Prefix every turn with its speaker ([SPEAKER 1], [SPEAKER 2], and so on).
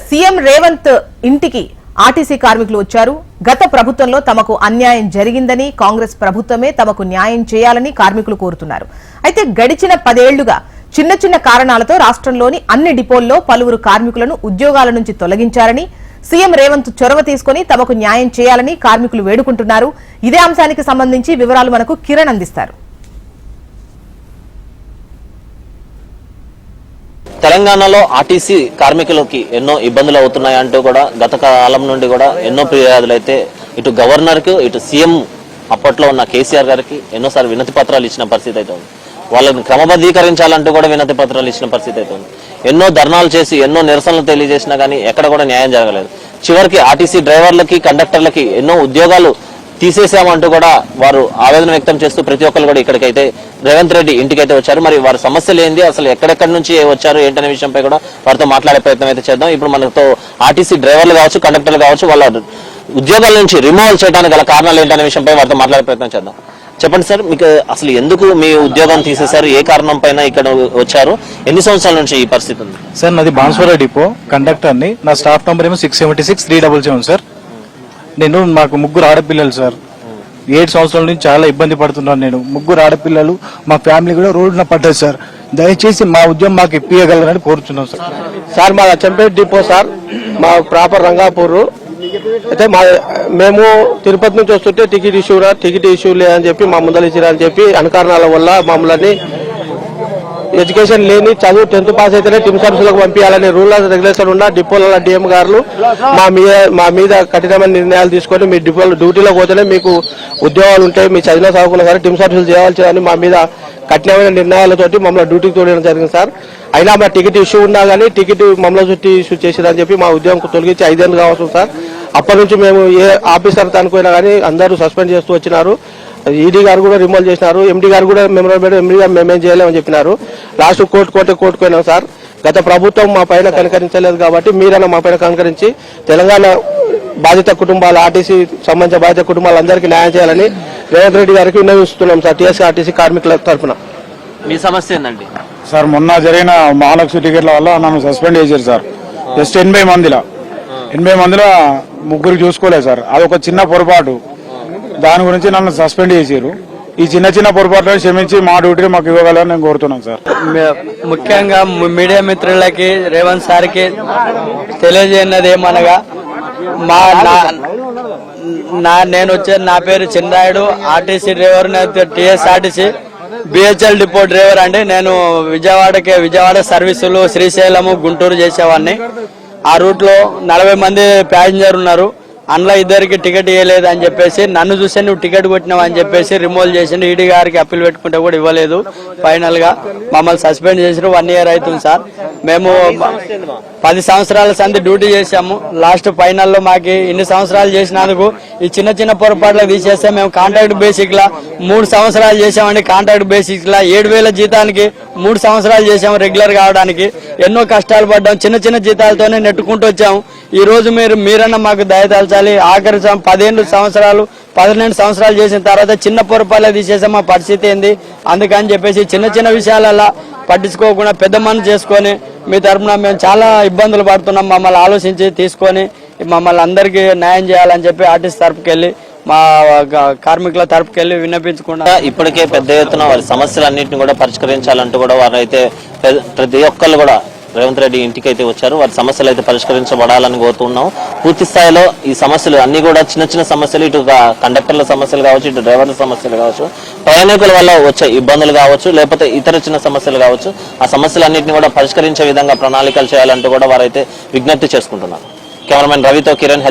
[SPEAKER 1] CM Revanth ఇంటికి RTC కార్మికులు వచ్చారు. గత ప్రభుత్వంలో తమకు అన్యాయం జరిగిందని, కాంగ్రెస్ ప్రభుత్వమే తమకు న్యాయం చేయాలని కార్మికులు కోరుతున్నారు. అయితే గడిచిన 10 ఏళ్లుగా చిన్న చిన్న కారణాలతో రాష్ట్రంలోని అన్ని డిపోల్లో పలువురు కార్మికులను ఉద్యోగాల నుంచి తొలగించారని, సీఎం రేవంత్ చొరవ తీసుకుని తమకు న్యాయం చేయాలని కార్మికులు వేడుకుంటున్నారు. ఇదే అంశానికి సంబంధించి వివరాలు మనకు కిరణ్ అందిస్తారు.
[SPEAKER 2] తెలంగాణలో ఆర్టీసీ కార్మికులకి ఎన్నో ఇబ్బందులు అవుతున్నాయంటూ కూడా గత కాలం నుండి కూడా ఎన్నో ఫిర్యాదులు అయితే ఇటు గవర్నర్ కు ఇటు సీఎం అప్పట్లో ఉన్న కేసీఆర్ గారికి ఎన్నోసార్లు వినతి పత్రాలు ఇచ్చిన పరిస్థితి అయితే ఉంది. వాళ్ళని క్రమబద్ధీకరించాలంటూ కూడా వినతి పత్రాలు ఇచ్చిన పరిస్థితి అయితే ఉంది. ఎన్నో ధర్నాలు చేసి ఎన్నో నిరసనలు తెలియజేసినా కానీ ఎక్కడ కూడా న్యాయం జరగలేదు. చివరికి ఆర్టీసీ డ్రైవర్లకి కండక్టర్లకి ఎన్నో ఉద్యోగాలు తీసేసామంటూ కూడా వారు ఆవేదన వ్యక్తం చేస్తూ ప్రతి ఒక్కరు కూడా ఇక్కడికైతే రేవంత్ రెడ్డి ఇంటికైతే వచ్చారు. మరి వారి సమస్యలు ఏంది, అసలు ఎక్కడెక్కడి నుంచి వచ్చారు ఏంటనే విషయంపై కూడా వారితో మాట్లాడే ప్రయత్నం అయితే చేద్దాం. ఇప్పుడు మనతో ఆర్టీసీ డ్రైవర్లు కావచ్చు, కండక్టర్లు కావచ్చు, వాళ్ళ ఉద్యోగాల నుంచి రిమూవల్ చేయడానికి గల కారణాలు ఏంటనే విషయంపై వారితో మాట్లాడే ప్రయత్నం చేద్దాం. చెప్పండి సార్, మీకు అసలు ఎందుకు మీ ఉద్యోగం తీసేశారు, ఏ కారణం పైన ఇక్కడ వచ్చారు, ఎన్ని సంవత్సరాల నుంచి ఈ పరిస్థితి ఉంది?
[SPEAKER 3] సార్ నాది బాన్స్వాడ డిపో కండక్టర్ ని, నా స్టాఫ్ నంబర్ ఏమో 676-377 సార్. మాకు 3 ఆడపిల్లలు సార్. 7 సంవత్సరాల నుంచి చాలా ఇబ్బంది పడుతున్నాను నేను. 3 ఆడపిల్లలు, మా ఫ్యామిలీ కూడా రోడ్డున పడ్డది సార్. దయచేసి మా ఉద్యమం మాకు ఇప్పియగలరని కోరుతున్నాం సార్.
[SPEAKER 4] సార్ మా చంపేట్ డిపో సార్, మా ప్రాపర్ రంగాపూర్. అయితే మేము తిరుపతి నుంచి వస్తుంటే టికెట్ ఇష్యూ లేదని చెప్పి మా ముందర ఇచ్చిరని చెప్పి అనుకారణాల వల్ల మమ్మల్ని ఎడ్యుకేషన్ లేని చదువు 10th పాస్ అయితేనే టిమ్ సర్వీసులకు పంపించాలని రూల్ అండ్ రెగ్యులేషన్ ఉన్న డిపోల డిఎం గారు మా మీద కఠినమైన నిర్ణయాలు తీసుకొని మీ డిపోలు డ్యూటీలో పోతేనే మీకు ఉద్యోగాలు ఉంటాయి, మీ చదివిన చదువుకున్న కానీ టిమ్ సర్వీసులు చేయాల్సిందని మా మీద కఠినమైన నిర్ణయాలతోటి మమ్మల్ని డ్యూటీకి తోడడం జరిగింది సార్. అయినా మా టికెట్ ఇష్యూ ఉన్నా కానీ టికెట్ మమ్మల్ని చుట్టి ఇష్యూ చేసేదని చెప్పి మా ఉద్యోగం తొలగించి 5 ఏళ్ళు కావచ్చు సార్. అప్పటి నుంచి మేము ఏ ఆఫీసర్ అనుకున్నా కానీ అందరూ సస్పెండ్ చేస్తూ వచ్చినారు. ఈడీ గారు కూడా రిమూవ్ చేసినారు. ఎండీ గారు కూడా ఎండీ గారు మేమేం చేయలేమని చెప్పినారు. లాస్ట్ కోర్టుకు పోయినాం సార్. గత ప్రభుత్వం మా పైన కనికరించలేదు కాబట్టి మీరైనా మా పైన కనికరించి తెలంగాణ బాధిత కుటుంబాలు, ఆర్టీసీ సంబంధించిన బాధిత కుటుంబాలందరికీ న్యాయం చేయాలని రేవంత్ రెడ్డి గారికి విన్నవిస్తున్నాం సార్. టీఎస్సీ ఆర్టీసీ కార్మికుల తరఫున.
[SPEAKER 2] మీ సమస్య ఏంటండి?
[SPEAKER 3] సార్ మొన్న జరిగిన మహాలక్ష్మి టికెట్ల వల్ల నన్ను సస్పెండ్ చేశారు సార్. జస్ట్ 80 మందిలో 3 చూసుకోలేదు సార్. అదొక చిన్న పొరపాటు. దాని గురించి నన్ను సస్పెండ్ చేశారు. ఈ చిన్న పొరపాట్లను క్షమించి మా డ్యూటీ మాకు ఇవ్వగలని నేను కోరుతున్నాను సార్.
[SPEAKER 5] ముఖ్యంగా మీడియా మిత్రులకి రేవంత్ సార్కి తెలియజేయన్నది ఏమనగా నా పేరు Chinnayudu, RTC driver, TSRTC BHL depot driver అండి. నేను విజయవాడ సర్వీసులు శ్రీశైలము, గుంటూరు చేసేవాడిని. ఆ రూట్ లో 40 మంది ప్యాసింజర్ ఉన్నారు. అందులో 2కి టికెట్ ఇవ్వలేదు అని చెప్పేసి నన్ను చూస్తే నువ్వు టికెట్ కొట్టినావు అని చెప్పేసి రిమూవ్ చేసిండు. ఈడీ గారికి అప్పీల్ పెట్టుకుంటే కూడా ఇవ్వలేదు. ఫైనల్ గా మమ్మల్ని సస్పెండ్ చేసి 1 ఇయర్ అవుతుంది సార్. మేము 10 సంవత్సరాల సంది డ్యూటీ చేశాము. లాస్ట్ ఫైనల్లో మాకు ఇన్ని సంవత్సరాలు చేసినందుకు ఈ చిన్న పొరపాట్లు తీసేస్తే మేము కాంట్రాక్ట్ బేసిక్ లా 3 సంవత్సరాలు చేసామండి. కాంట్రాక్ట్ బేసిక్ లా 7,000 జీతానికి 3 సంవత్సరాలు చేసాము. రెగ్యులర్ కావడానికి ఎన్నో కష్టాలు పడ్డాం. చిన్న జీతాలతోనే నెట్టుకుంటూ వచ్చాము. ఈ రోజు మీరన్నా మాకు దయతలచాలి. ఆఖరి 12 సంవత్సరాలు చేసిన తర్వాత చిన్న పొరపాట్లు తీసేసే మా పరిస్థితి ఏంది? అందుకని చెప్పేసి చిన్న విషయాలలో పట్టించుకోకుండా పెద్ద మనసు చేసుకొని మీ తరఫున మేము చాలా ఇబ్బందులు పడుతున్నాం. మమ్మల్ని ఆలోచించి తీసుకొని మమ్మల్ని అందరికీ న్యాయం చేయాలని చెప్పి ఆర్టీసీ తరపుకెళ్ళి, మా కార్మికుల తరపుకెళ్ళి విన్నపించకుండా
[SPEAKER 2] ఇప్పటికే పెద్ద ఎత్తున వారి సమస్యలన్నింటినీ కూడా పరిష్కరించాలంటూ కూడా వారైతే ప్రతి ఒక్కళ్ళు కూడా రేవంత్ రెడ్డి ఇంటికి అయితే వచ్చారు. వారి సమస్యలు అయితే పరిష్కరించబడాలని కోరుతున్నాం. పూర్తి స్థాయిలో ఈ సమస్యలు అన్ని కూడా చిన్న సమస్యలు, ఇటు కండక్టర్ల సమస్యలు కావచ్చు, ఇటు డ్రైవర్ల సమస్యలు కావచ్చు, ప్రయాణికుల వల్ల వచ్చే ఇబ్బందులు కావచ్చు, లేకపోతే ఇతర చిన్న సమస్యలు కావచ్చు, ఆ సమస్యలన్నింటినీ కూడా పరిష్కరించే విధంగా ప్రణాళికలు చేయాలంటూ కూడా వారైతే విజ్ఞప్తి చేసుకుంటున్నారు. కెమెరామెన్ రవితో కిరణ్,